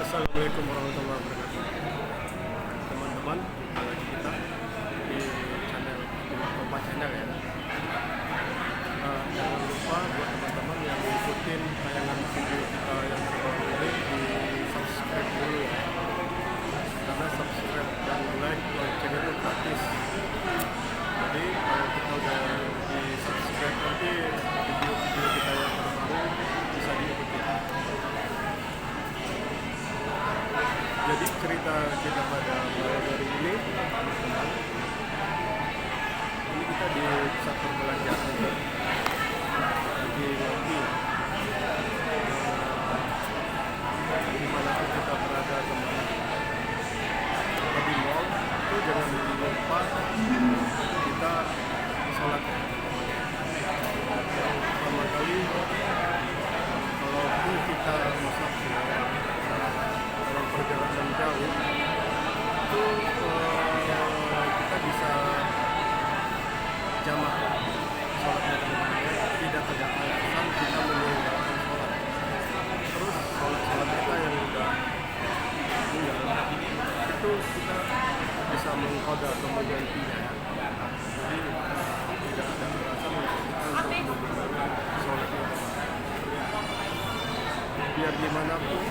Assalamualaikum warahmatullahi wabarakatuh. Teman-teman, jumpa lagi kita di channel Bapak Channel ya. Jangan lupa buat teman-teman yang ngikutin tayangan video kita yang terbaru ini di subscribe dulu ya. Karena subscribe dan like lonceng itu gratis. Jadi kalau kita udah di subscribe nanti video-video kita yang terbaru bisa diikuti. Jadi cerita kita pada mulai dari ini, teman-teman. Ini kita di pusat perbelanjaan di Loki. Dimanapun kita berada, teman. Kalau di mall itu jangan lupa kita sholat. Pertama kali, kalaupun kita musafir dalam perjalanan jauh itu kita bisa jamak sholat tidak ada alasan kita meninggalkan sholat. Terus sholat kita yang udah tinggal itu kita bisa mengkoda atau menggantinya. Jadi tidak ada alasan untuk kita untuk meninggalkan sholat kita. Biar dimanapun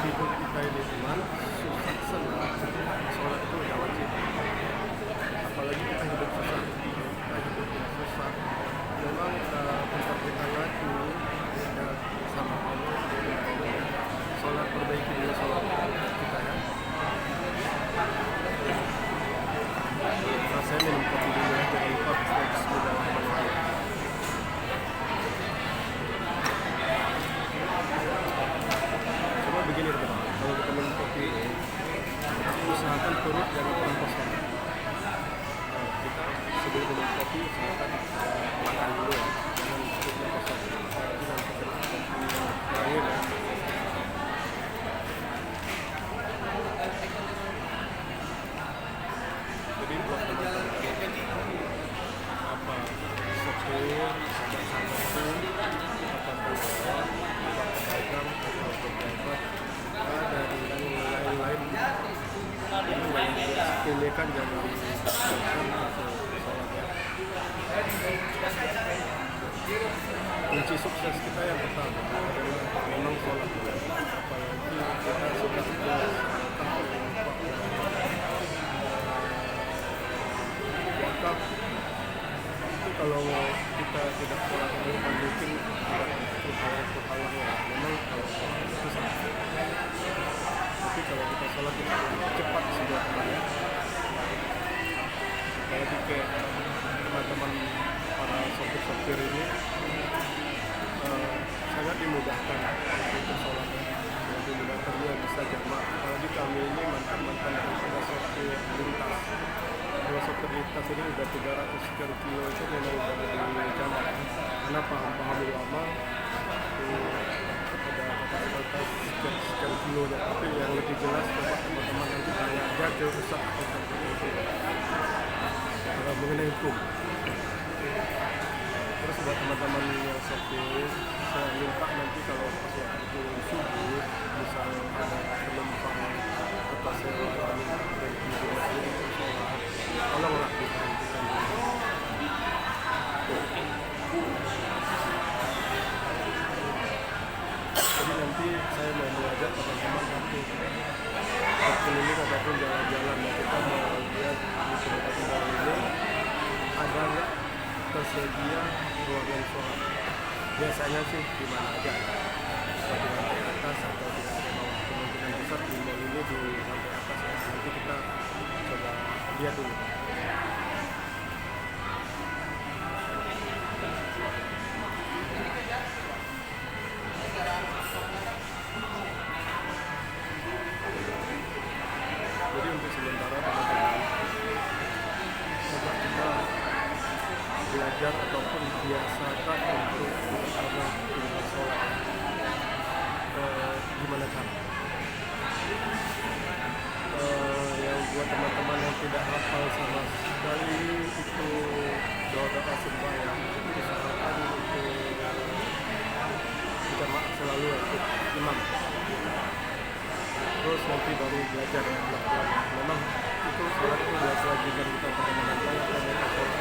hidup kita ini teman, susah senang, sholat itu udah wajib. Apalagi kita hidup susah, susah. Memang tempat kita ngaku dan sama Allah. Sholat perbaiki dulu sholat kita ya. Nah, saya minum kopi dulu ya, jangan lupa bismillahirrahmanirrahim. Begini teman-teman, kalau kita minum kopi usahakan perut jangan pernah kosong. Kita sebelum minum kopi usahakan makan dulu ya, jangan perutnya kosong. Jangan kopi air ya. Jadi buat teman-teman apa sopir, sahabat-sahabatku, apa penjual, apa pedagang, atau pejabat dari lain-lain ini kan jangan sholatnya. Kunci sukses kita yang pertama adalah memang sholat. Apalagi kita sudah wakaf itu kalau kita tidak sholat itu mungkin terhalang ya. Memang kalau susah. Tapi kalau kita sholat itu cepat sudah temannya. Apalagi kayak teman-teman para sopir-sopir ini sangat dimudahkan untuk sholatnya. Sangat dimudahkan dia bisa jamak. Apalagi kami ini mantan daripada sopir lintas. Kalau sopir lintas ini udah 300 sekian kilo itu memang udah di jamak. Karena paham-paham ulama ada kata-kata sekian kilonya, tapi yang lebih jelas coba teman-teman nanti tanya aja ke Ustaz mengenai hukum. Terus buat teman-teman yang sopir, saya minta nanti kalau pas waktu subuh misal ada penumpang atau sewa yang berhenti di masjid untuk sholat, tolonglah diperhentikan dulu. Jadi nanti saya mau mengajak teman-teman untuk berkeliling ataupun jalan-jalan ya, kita mau lihat di tempat tinggal ini ada nggak tersedia ruangan sholat. Biasanya sih di mana aja, di lantai atas atau di lantai bawah. Kemungkinan besar di mall ini di lantai atas ya. Nanti kita coba lihat dulu. Jadi untuk sementara teman-teman coba kita belajar ataupun biasakan untuk tinggal sholat. Gimana cara? Yang buat teman-teman yang tidak hafal sama sekali itu doa-doa sembahyang, itu usahakan untuk berjamaah selalu ikut imam, terus nanti baru belajar ya pelan-pelan. Memang itu sholat itu adalah kewajiban kita pada mantan yang kita